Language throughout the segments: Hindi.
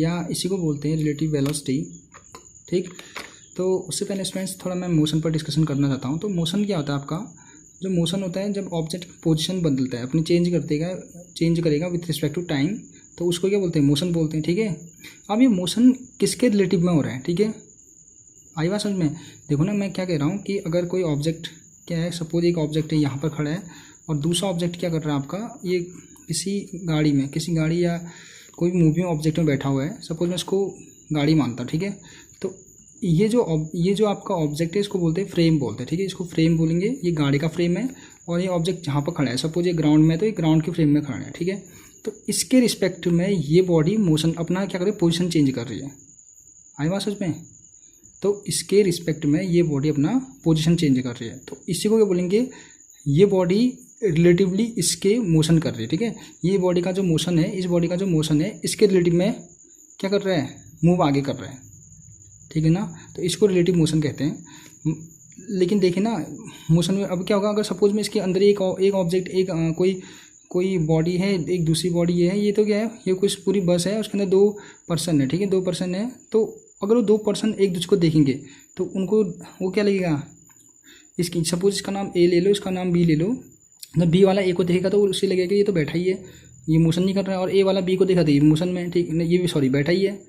या इसी को बोलते हैं रिलेटिव वेलोसिटी। ठीक, तो उससे पहले स्टूडेंट्स थोड़ा मैं मोशन पर डिस्कशन करना चाहता हूँ। तो मोशन क्या होता है आपका, जो मोशन होता है जब ऑब्जेक्ट पोजीशन बदलता है, अपनी चेंज करेगा विथ रिस्पेक्ट टू टाइम, तो उसको क्या बोलते हैं, मोशन बोलते हैं। ठीक है, अब ये मोशन किसके रिलेटिव में हो रहा है, ठीक है, आई बात समझ में। देखो ना मैं क्या कह रहा हूँ कि अगर कोई ऑब्जेक्ट क्या है, सपोज एक ऑब्जेक्ट है यहाँ पर खड़ा है और दूसरा ऑब्जेक्ट क्या कर रहा है आपका, ये किसी गाड़ी या कोई मूविंग ऑब्जेक्ट में बैठा हुआ है, सपोज मैं इसको गाड़ी मानता, ठीक है। तो ये जो आपका ऑब्जेक्ट है इसको बोलते हैं फ्रेम बोलते हैं। ठीक है, इसको फ्रेम बोलेंगे, ये गाड़ी का फ्रेम है और ये ऑब्जेक्ट जहाँ पर खड़ा है, सपोज ये ग्राउंड में है तो ये ग्राउंड के फ्रेम में खड़ा है। ठीक है, तो इसके रिस्पेक्ट में ये बॉडी मोशन अपना क्या कर रही है, पोजीशन चेंज कर रही है। आई बात समझ में। तो इसके रिस्पेक्ट में ये बॉडी अपना पोजीशन चेंज कर रही है, तो इसी को क्या बोलेंगे, ये बॉडी रिलेटिवली इसके मोशन कर रही है। ठीक है, ये बॉडी का जो मोशन है, इस बॉडी का जो मोशन है इसके रिलेटिव में क्या कर रहा है, मूव आगे कर रहा है। ठीक है ना, तो इसको रिलेटिव मोशन कहते हैं। लेकिन देखिए ना, मोशन में अब क्या होगा, अगर सपोज में इसके अंदर एक ऑब्जेक्ट कोई बॉडी है, एक दूसरी बॉडी ये है, ये तो क्या है, ये कुछ पूरी बस है, उसके अंदर 2 पर्सन है। ठीक है, 2 पर्सन है, तो अगर वो 2 पर्सन एक दूसरे को देखेंगे तो उनको वो क्या लगेगा, इसकी सपोज इसका नाम ए ले लो, इसका नाम बी ले लो, जब बी वाला ए को देखेगा तो उसे लगेगा कि ये तो बैठा ही है, ये मोशन नहीं कर रहा है, और ए वाला बी को देखा तो ये मोशन में, ठीक, ये भी सॉरी बैठा ही है,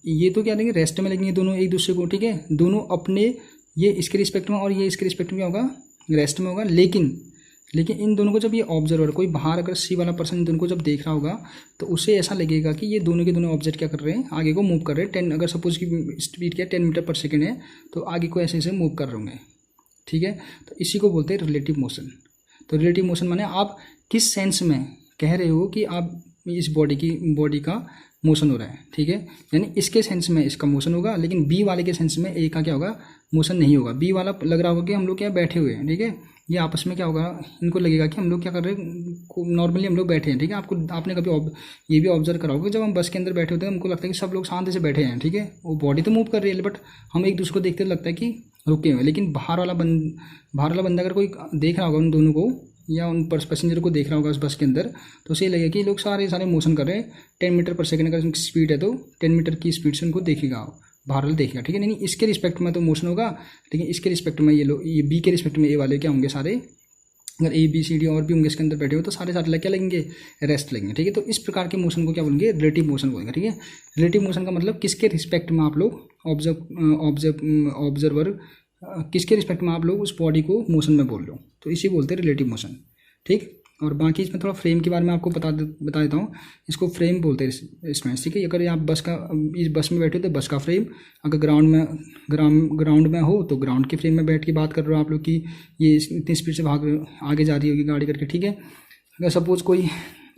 ये तो क्या देंगे, रेस्ट में लगेंगे दोनों एक दूसरे को। ठीक है, दोनों अपने, ये इसके रिस्पेक्ट में और ये इसके रिस्पेक्ट में क्या होगा, रेस्ट में होगा। लेकिन इन दोनों को जब ये ऑब्जर्वर, कोई बाहर अगर सी वाला पर्सन इन दोनों को जब देख रहा होगा तो उसे ऐसा लगेगा कि ये दोनों के दोनों ऑब्जेक्ट क्या कर रहे हैं, आगे को मूव कर रहे हैं। 10 अगर सपोज की स्पीड क्या 10 मीटर पर सेकेंड है तो आगे को ऐसे मूव कर रहे होंगे। ठीक है, तो इसी को बोलते हैं रिलेटिव मोशन। तो रिलेटिव मोशन माने आप किस सेंस में कह रहे हो कि आप इस बॉडी का मोशन हो रहा है। ठीक है, यानी इसके सेंस में इसका मोशन होगा, लेकिन बी वाले के सेंस में ए का क्या होगा, मोशन नहीं होगा। बी वाला लग रहा होगा कि हम लोग क्या बैठे हुए हैं। ठीक है, ये आपस में क्या होगा, इनको लगेगा कि हम लोग क्या कर रहे हैं, नॉर्मली हम लोग बैठे हैं। ठीक है, आपने कभी ये भी ऑब्जर्व करा होगा, जब हम बस के अंदर बैठे होते हैं हमको लगता है कि सब लोग शांति से बैठे हैं। ठीक है, वो बॉडी तो मूव कर रही है बट हम एक दूसरे को देखते लगता है कि रुके हुए। लेकिन बाहर वाला बंदा अगर कोई देख रहा होगा उन दोनों को या उन पैसेंजर को देख रहा होगा उस बस के अंदर, तो उसे लगेगा कि लोग सारे मोशन कर रहे हैं 10 मीटर पर सेकंड अगर उनकी स्पीड है तो 10 मीटर की स्पीड से उनको देखेगा, बाहर वाला देखेगा। ठीक है, नहीं इसके रिस्पेक्ट में तो मोशन होगा, लेकिन इसके रिस्पेक्ट में ये बी के रिस्पेक्ट में ए वाले क्या होंगे, सारे अगर ए बी सी डी और भी होंगे इसके अंदर बैठे हो तो सारे क्या लगेंगे, रेस्ट लगेंगे। ठीक है, तो इस प्रकार के मोशन को क्या बोलेंगे, रिलेटिव मोशन बोलेंगे। ठीक है, रिलेटिव मोशन का मतलब किसके रिस्पेक्ट में आप लोग ऑब्जर्वर किसके रिस्पेक्ट में आप लोग उस बॉडी को मोशन में बोल रहे हो, तो इसी बोलते हैं रिलेटिव मोशन। ठीक, और बाकी इसमें थोड़ा फ्रेम के बारे में आपको बता देता हूँ। इसको फ्रेम बोलते हैं इसमें। ठीक है, अगर आप इस बस में बैठे हो तो बस का फ्रेम, अगर ग्राउंड में हो तो ग्राउंड के फ्रेम में बैठ के बात कर रहे हो आप लोग कि ये इतनी स्पीड से आगे जा रही होगी गाड़ी करके। ठीक है, अगर सपोज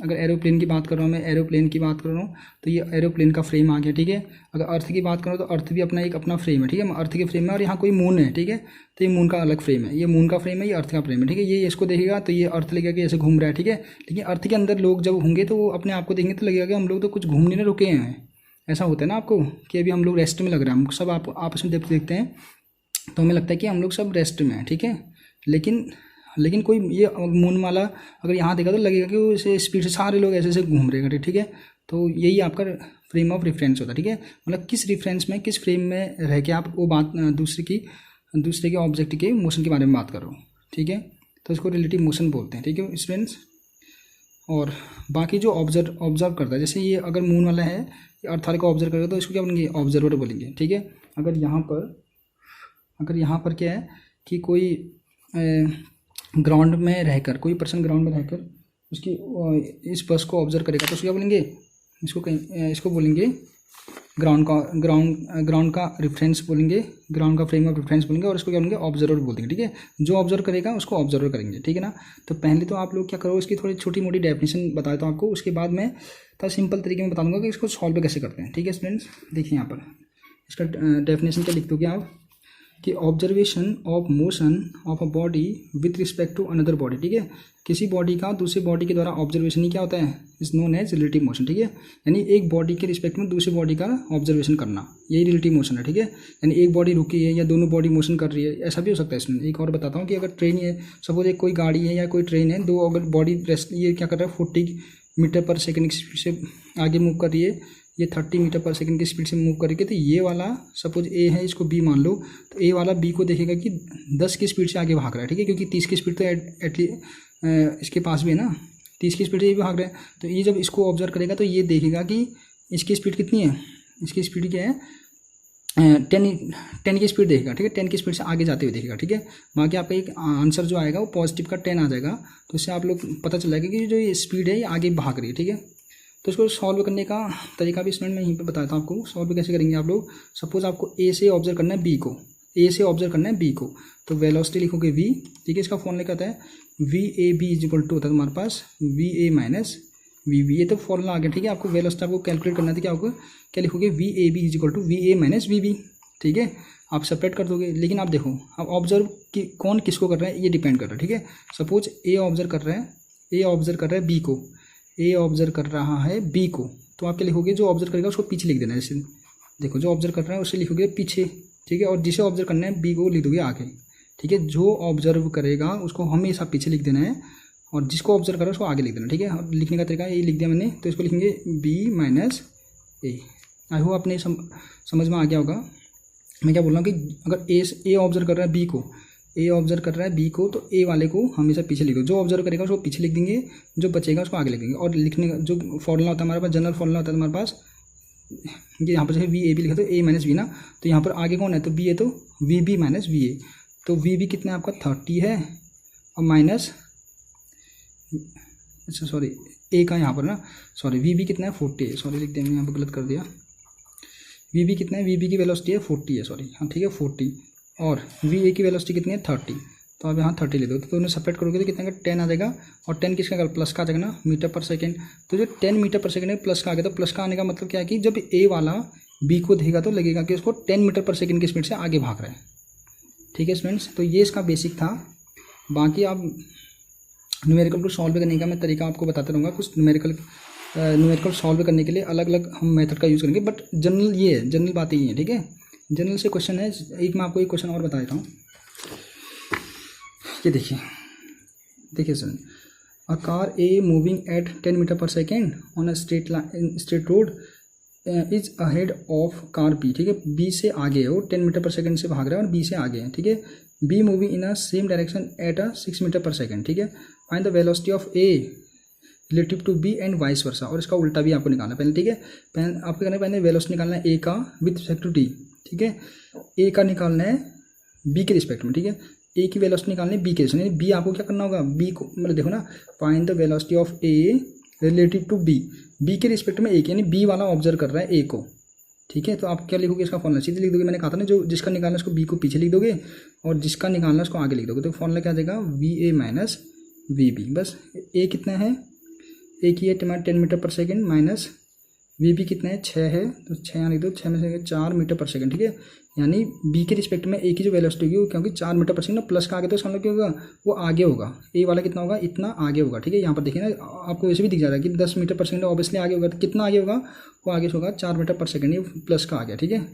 अगर एरोप्लेन की बात कर रहा हूँ, मैं एरोप्लेन की बात कर रहा हूँ तो ये एरोप्लेन का फ्रेम आ गया। ठीक है, अगर अर्थ की बात करूँ तो अर्थ भी अपना फ्रेम है। ठीक है, अर्थ के फ्रेम में, और यहाँ कोई मून है। ठीक है, तो ये मून का अलग फ्रेम है, ये मून का फ्रेम है, ये अर्थ का फ्रेम है। ठीक है, ये इसको देखेगा तो ये अर्थ लगेगा कि ऐसे घूम रहा है। ठीक है, लेकिन अर्थ के अंदर लोग जब होंगे तो वो अपने आप को देखेंगे तो लगेगा कि हम लोग तो कुछ घूमने नहीं रुके हैं। ऐसा होता है ना आपको कि अभी हम लोग रेस्ट में लग रहे हैं, हम सब आपस में जब देखते हैं तो हमें लगता है कि हम लोग सब रेस्ट में हैं। ठीक है, लेकिन कोई ये मून वाला अगर यहाँ देखा तो लगेगा कि वो इसे स्पीड से सारे लोग ऐसे घूम रहे हैं। ठीक है, तो यही आपका फ्रेम ऑफ रेफरेंस होता है। ठीक है, मतलब किस रेफरेंस में, किस फ्रेम में रह के आप वो बात दूसरे के ऑब्जेक्ट के मोशन के बारे में बात कर रहे हो। ठीक है, तो इसको रिलेटिव मोशन बोलते हैं। ठीक है स्टूडेंट्स, और बाकी जो ऑब्जर्व करता है, जैसे ये अगर मून वाला है, अर्थ वाले को ऑब्जर्व करेगा तो इसको क्या बोलेंगे, ऑब्जर्वर बोलेंगे। ठीक है, अगर यहाँ पर क्या है कि कोई ग्राउंड में रहकर, कोई पर्सन ग्राउंड में रहकर उसकी इस बस को ऑब्जर्व करेगा तो उसको क्या बोलेंगे, इसको बोलेंगे ग्राउंड का रेफरेंस बोलेंगे, ग्राउंड का फ्रेम ऑफ रेफरेंस बोलेंगे, और इसको क्या बोलेंगे, ऑब्जर्वर बोल देंगे। ठीक है, जो ऑब्जर्व करेगा उसको ऑब्जर्वर करेंगे। ठीक है ना, तो पहले तो आप लोग क्या करो, इसकी थोड़ी छोटी मोटी डेफिनेशन बता देता हूँ आपको, उसके बाद मैं थोड़ा सिंपल तरीके में बता दूंगा कि इसको सॉल्व कैसे करते हैं। ठीक है स्टूडेंट्स, देखिए यहाँ पर इसका डेफिनेशन क्या लिख दोगे आप कि observation of motion of a body with respect to another body. ठीक है, किसी बॉडी का दूसरी बॉडी के द्वारा ऑब्जर्वेशन ही क्या होता है, is known as relative motion. ठीक है, यानी एक बॉडी के रिस्पेक्ट में दूसरी बॉडी का ऑब्जर्वेशन करना, यही रिलेटिव मोशन है। ठीक है, यानी एक बॉडी रुकी है या दोनों बॉडी मोशन कर रही है, ऐसा भी हो सकता है इसमें। एक और बताता हूँ कि अगर ट्रेन है, सपोज एक कोई गाड़ी है या कोई ट्रेन है, दो अगर बॉडी रेस्ट, ये क्या कर रहा है 40 मीटर पर सेकेंड से आगे मूव कर रही है, ये 30 मीटर पर सेकंड की स्पीड से मूव करेगी, तो ये वाला सपोज ए है, इसको बी मान लो, तो ए वाला बी को देखेगा कि 10 की स्पीड से आगे भाग रहा है, ठीक है, क्योंकि 30 की स्पीड तो एटलीस्ट इसके पास भी है ना, 30 की स्पीड से ये भी भाग रहा है। तो ये जब इसको ऑब्जर्व करेगा तो ये देखेगा कि इसकी स्पीड कितनी है, इसकी स्पीड क्या है, 10 की स्पीड देखेगा, ठीक है, 10 की स्पीड से आगे जाते हुए देखेगा, ठीक है। बाकी आपका एक आंसर जो आएगा वो पॉजिटिव का 10 आ जाएगा, तो इससे आप लोग पता चल जाएगा कि जो ये स्पीड है ये आगे भाग रही है, ठीक है। तो इसको सॉल्व करने का तरीका भी इसमें मैं यहीं पे बताता हूँ आपको। सॉल्व कैसे करेंगे आप लोग, सपोज आपको ए से ऑब्जर्व करना है बी को, ए से ऑब्जर्व करना है बी को, तो वेलोसिटी लिखोगे v, ठीक है। इसका फॉर्मूला क्या होता है, V A B is equal to होता है तुम्हारे पास V A minus V B, ये तो फॉर्मूला आ गया, ठीक है। आपको वेलोसिटी आपको कैलकुलेट करना था, क्या होगा, क्या लिखोगे, V A B is equal to V A minus V B, ठीक है। आप सेपरेट कर दोगे, लेकिन आप देखो अब ऑब्जर्व कि कौन किसको कर रहा है ये डिपेंड कर रहा है, ठीक है। सपोज ए ऑब्जर्व कर रहा है, ए ऑब्जर्व कर रहा है बी को, ए ऑब्जर्व कर रहा है बी को, तो आप क्या लिखोगे, जो ऑब्जर्व करेगा उसको पीछे लिख देना है। जैसे देखो जो ऑब्जर्व कर रहा है उसे लिखोगे पीछे, ठीक है, और जिसे ऑब्जर्व करना है बी को लिख दोगे आगे, ठीक है। जो ऑब्जर्व करेगा उसको हमेशा पीछे लिख देना है, और जिसको ऑब्जर्व कर रहा है उसको आगे लिख देना, ठीक है। और लिखने का तरीका ये लिख दिया मैंने, तो इसको लिखेंगे B minus A. I hope आपने समझ में आ गया होगा मैं क्या बोल रहा हूँ, कि अगर ए ऑब्जर्व कर रहा है बी को, ए ऑब्जर्व कर रहा है बी को, तो ए वाले को हमेशा पीछे लिख दो, जो ऑब्जर्व करेगा उसको पीछे लिख देंगे, जो बचेगा उसको आगे लिख देंगे। और लिखने का जो फॉर्मूला होता है हमारे पास, जनरल फॉर्मूला होता है तुम्हारे पास, ये यहाँ पर जैसे वी ए बी लिखा तो ए माइनस वी ना, तो यहाँ पर आगे कौन है, तो बी है, तो V B minus V A, तो वी बी कितना है आपका 30 है, और माइनस, अच्छा सॉरी ए का यहाँ पर ना, सॉरी वी बी कितना है 40 है, सॉरी लिख दिया मैंने यहाँ पर गलत कर दिया, वी बी कितना है, वी बी की वेलोसिटी है 40 है, सॉरी हाँ ठीक है 40, और वी ए की वेलोसिटी कितनी है 30, तो आप यहाँ 30 ले दो, तो दोनों सेपरेट करोगे तो कितना का 10 आ जाएगा, और 10 किसका प्लस का आ जाएगा ना, मीटर पर सेकेंड। तो जो 10 मीटर पर सेकेंड है प्लस का आ गया, तो प्लस का आने का मतलब क्या है कि जब ए वाला बी को देखेगा तो लगेगा कि उसको 10 मीटर पर सेकेंड की स्पीड से आगे भाग रहा है, ठीक है स्टूडेंट्स। तो ये इसका बेसिक था। बाकी आप न्यूमेरिकल को सॉल्व करने का मैं तरीका आपको बताता रहूँगा, कुछ न्यूमेरिकल सॉल्व करने के लिए अलग अलग हम मेथड का यूज़ करेंगे, बट जनरल ये है, जनरल बातें ये है, ठीक है। जनरल से क्वेश्चन है, एक मैं आपको एक क्वेश्चन और बता देता हूँ, ये देखिए sir, a car A moving at 10 metre per second on a straight road is ahead of car B, ठीक है, बी से आगे है, वो 10 मीटर पर सेकेंड से भाग रहा है और बी से आगे है, ठीक है। B moving in a same direction at a 6 metre per second, ठीक है। Find the velocity of A relative to B and vice versa, और इसका उल्टा भी आपको निकालना है पहले, ठीक है। आपको करना है पहले वेलोसिटी निकालना है ए का विथ रिस्पेक्ट टू टी, ठीक है, ए का निकालना है बी के रिस्पेक्ट में, ठीक है। ए की वेलोसिटी निकालनी है बी के रिस्पेक्ट में, बी आपको क्या करना होगा, बी को मतलब देखो ना, find the velocity of A relative to B, B के रिस्पेक्ट में ए यानी बी वाला ऑब्जर्व कर रहा है ए को, ठीक है। तो आप क्या लिखोगे, इसका फॉर्मूला सीधे लिख दोगे, मैंने कहा था ना, जो जिसका निकालना है उसको बी को पीछे लिख दोगे और जिसका निकालना है उसको आगे लिख दोगे, तो फॉर्मूला क्या आ जाएगा, V A minus V B. बस ए कितना है, ए की है तुम्हारा 10 metre per second, minus V B कितना है 6 है, तो 6 यहाँ लिख दो, 6 में से 4 मीटर पर सेकेंड, ठीक है। यानी बी के रिस्पेक्ट में ए की जो वेलोसिटी होगी वो क्योंकि 4 मीटर पर सेकेंड प्लस का आगे, तो इसका मतलब क्या होगा, वो आगे होगा, ए वाला कितना होगा, इतना आगे होगा, ठीक है। यहाँ पर देखिए ना, आपको वैसे भी दिख जा रहा है कि 10 मीटर पर सेकेंड ऑब्वियसली आगे होगा, तो कितना आगे होगा, वो आगे होगा 4 मीटर पर सेकेंड, ये प्लस का आ गया, ठीक है।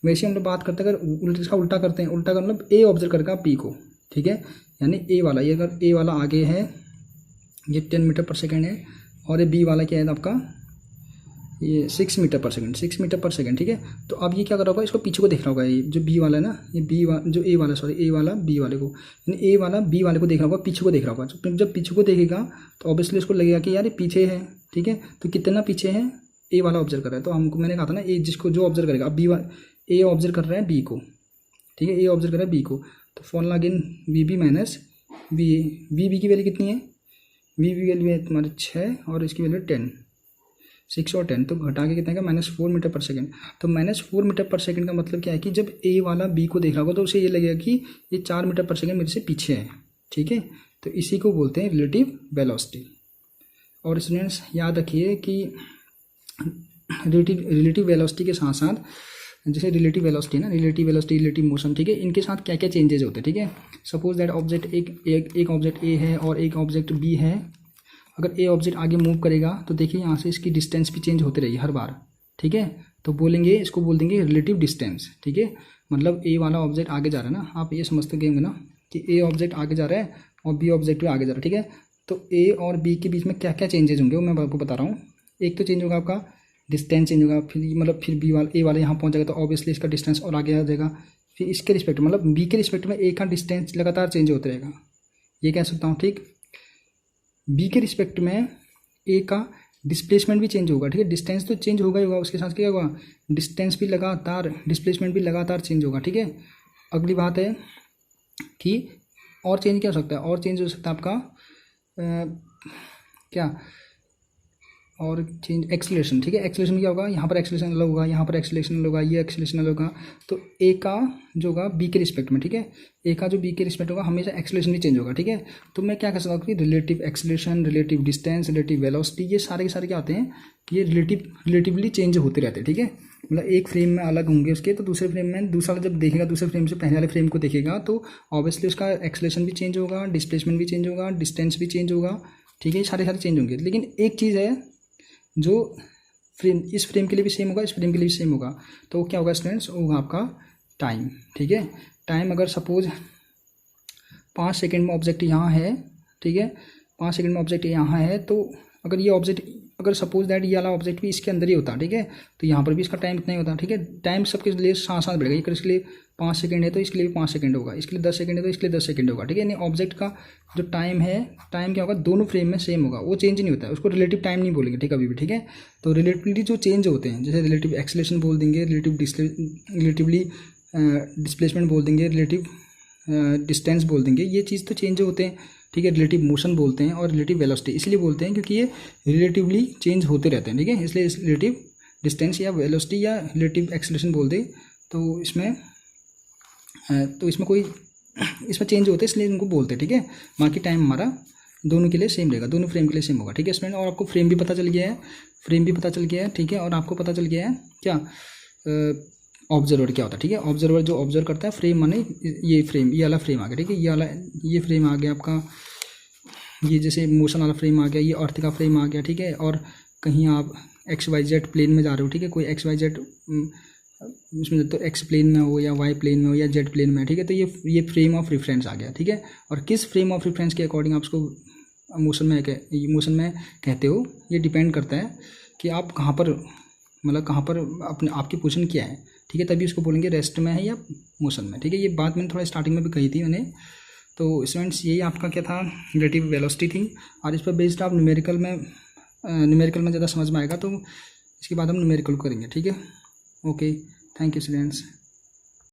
वैसे हम लोग बात करते हैं, अगर इसका उल्टा करते हैं, उल्टा का मतलब ए ऑब्जर्व करेगा बी को, ठीक है, यानी ए वाला, ये अगर ए वाला आगे है, ये 10 मीटर पर सेकेंड है, और ये बी वाला क्या है आपका, ये 6 metre per second, 6 metre per second, ठीक है। तो अब ये क्या कर रहा होगा, इसको पीछे को देख रहा होगा, ये जो बी वाला है ना, ये बी वाला जो ए वाला, सॉरी ए वाला बी वाले को, यानी ए वाला बी वाले को देख रहा होगा, पीछे को देख रहा होगा। तो जब पीछे को देखेगा तो ऑब्वियसली उसको लगेगा कि यार ये पीछे है, ठीक है। तो कितना पीछे है, ए वाला ऑब्जर्व कर रहा है, तो हमको मैंने कहा था ना, ए जिसको जो ऑब्जर्व करेगा, अब बी ए ऑब्जर्व कर रहा है बी को, ठीक है, ए ऑब्जर्व कर रहा है बी को, तो formula again V B minus V A, V B की वैल्यू कितनी है, वी बी वैल्यू है तुम्हारी 6 और इसकी वैल्यू 10, 6 और 10, तो घटा के कितना का -4 मीटर पर सेकेंड। तो -4 मीटर पर सेकेंड का मतलब क्या है कि जब ए वाला बी को देख रहा होगा तो उसे ये लगेगा कि ये 4 मीटर पर सेकेंड मेरे से पीछे है, ठीक है। तो इसी को बोलते हैं रिलेटिव वेलोसिटी। और स्टूडेंट्स याद रखिए कि रिलेटिव वेलोसिटी के साथ साथ, जैसे रिलेटिव वेलोसिटी ना, रिलेटिव वेलोसिटी, रिलेटिव मोशन, ठीक है, इनके साथ क्या क्या चेंजेस होते हैं, ठीक है। सपोज दैट ऑब्जेक्ट एक ऑब्जेक्ट ए है और एक ऑब्जेक्ट बी है, अगर ए ऑब्जेक्ट आगे मूव करेगा तो देखिए यहाँ से इसकी डिस्टेंस भी चेंज होती रहेगी हर बार, ठीक है। तो बोलेंगे, इसको बोल देंगे रिलेटिव डिस्टेंस, ठीक है। मतलब ए वाला ऑब्जेक्ट आगे जा रहा है ना, आप ये समझते होंगे ना कि ए ऑब्जेक्ट आगे जा रहा है और बी ऑब्जेक्ट भी आगे जा रहा है, ठीक है। तो ए और बी के बीच में क्या क्या चेंजेस होंगे वो मैं आपको बता रहा हूँ। एक तो चेंज होगा आपका डिस्टेंस चेंज होगा, फिर मतलब फिर बी वाला ए वाला यहाँ पहुँच जाएगा तो ऑब्वियसली इसका डिस्टेंस और आगे आ जाएगा। फिर इसके रिस्पेक्ट में मतलब बी के रिस्पेक्ट में ए का डिस्टेंस लगातार चेंज होता रहेगा, ये कह सकता हूँ। ठीक, बी के रिस्पेक्ट में ए का डिस्प्लेसमेंट भी चेंज होगा। ठीक है, डिस्टेंस तो चेंज होगा ही होगा, उसके साथ क्या होगा, डिस्टेंस भी लगातार, डिस्प्लेसमेंट भी लगातार चेंज होगा। ठीक है, अगली बात है कि और चेंज क्या हो सकता है, और चेंज हो सकता है आपका क्या, और चेंज एक्सीलरेशन। ठीक है, एक्सीलरेशन क्या होगा, यहाँ पर एक्सीलरेशन अलग होगा, यहाँ पर एक्सीलरेशन अलग होगा, ये एक्सीलरेशन अलग होगा। तो ए का जो होगा बी के रिस्पेक्ट में, ठीक है, ए का जो बी के रिस्पेक्ट होगा हमेशा एक्सीलरेशन भी चेंज होगा। ठीक है, तो मैं क्या कह सकता हूँ कि relative acceleration, relative distance, relative velocity, ये सारे के सारे क्या होते हैं, ये रिलेटिवली चेंज होते रहते हैं। ठीक है, मतलब एक फ्रेम में अलग होंगे उसके, तो दूसरे फ्रेम में दूसरा जब देखेगा, दूसरे फ्रेम से पहले वाले फ्रेम को देखेगा तो ऑब्वियसली उसका एक्सीलरेशन भी चेंज होगा, डिस्प्लेसमेंट भी चेंज होगा, डिस्टेंस भी चेंज होगा। ठीक है, सारे चेंज होंगे। लेकिन एक चीज़ है जो फ्रेम, इस फ्रेम के लिए भी सेम होगा, इस फ्रेम के लिए भी सेम होगा, तो क्या होगा स्टूडेंट्स, होगा आपका टाइम। ठीक है, टाइम अगर सपोज 5 सेकेंड में ऑब्जेक्ट यहाँ है, ठीक है, 5 सेकेंड में ऑब्जेक्ट यहाँ है, तो अगर ये ऑब्जेक्ट, अगर सपोज दैट ये वाला ऑब्जेक्ट भी इसके अंदर ही होता, ठीक है, तो यहाँ पर भी इसका टाइम इतना ही होता। ठीक है, टाइम सबके लिए साथ साथ बढ़ेगा, अगर इसके लिए 5 सेकेंड है तो इसके लिए भी 5 सेकेंड होगा, इसके लिए 10 सेकेंड है तो इसके लिए 10 सेकेंड होगा। ठीक है, यानी ऑब्जेक्ट का जो टाइम है, टाइम क्या होगा, दोनों फ्रेम में सेम होगा, वो चेंज नहीं होता है, उसको रिलेटिव टाइम नहीं बोलेंगे। ठीक है, अभी भी। ठीक है, तो रिलेटिवली जो चेंज होते हैं, जैसे रिलेटिव एक्सीलरेशन बोल देंगे, रिलेटिवली डिस्प्लेसमेंट बोल देंगे, रिलेटिव डिस्टेंस बोल देंगे, ये चीज़ तो चेंज होते हैं। ठीक है, रिलेटिव मोशन बोलते हैं और रिलेटिव वेलोसिटी इसलिए बोलते हैं क्योंकि ये रिलेटिवली चेंज होते रहते हैं। ठीक है, इसलिए रिलेटिव डिस्टेंस या वेलोसिटी या रिलेटिव एक्सीलरेशन बोल दे तो इसमें कोई इसमें चेंज होते हैं, इसलिए इनको बोलते हैं। ठीक है, बाकी टाइम हमारा दोनों के लिए सेम रहेगा, दोनों फ्रेम के लिए सेम होगा। ठीक है स्टूडेंट, और आपको फ्रेम भी पता चल गया है, फ्रेम भी पता चल गया है। ठीक है, और आपको पता चल गया है क्या, ऑब्जर्वर क्या होता है। ठीक है, ऑब्जर्वर जो ऑब्जर्व करता है, फ्रेम माने ये फ्रेम, ये वाला फ्रेम आ गया। ठीक है, ये फ्रेम आ गया आपका, ये जैसे मोशन वाला फ्रेम आ गया, ये अर्थ का फ्रेम आ गया। ठीक है, और कहीं आप XYZ प्लेन में जा रहे हो, ठीक है, कोई XYZ इसमें तो एक्स प्लेन में हो या वाई प्लेन में हो या जेड प्लेन में, ठीक है, तो ये फ्रेम ऑफ रेफरेंस आ गया। ठीक है, और किस फ्रेम ऑफ रेफरेंस के अकॉर्डिंग आप उसको मोशन में कहते हो, ये डिपेंड करता है कि आप कहाँ पर, मतलब कहाँ पर अपने आपकी पोजीशन क्या है। ठीक है, तभी उसको बोलेंगे रेस्ट में है या मोशन में। ठीक है, ये बात मैंने थोड़ा स्टार्टिंग में भी कही थी मैंने। तो स्टूडेंट्स यही आपका क्या था, रिलेटिव वेलोसिटी थी, और इस पर बेस्ड आप न्यूमेरिकल में ज़्यादा समझ में आएगा, तो इसके बाद हम न्यूमेरिकल करेंगे। ठीक है, ओके, थैंक यू स्टूडेंट्स।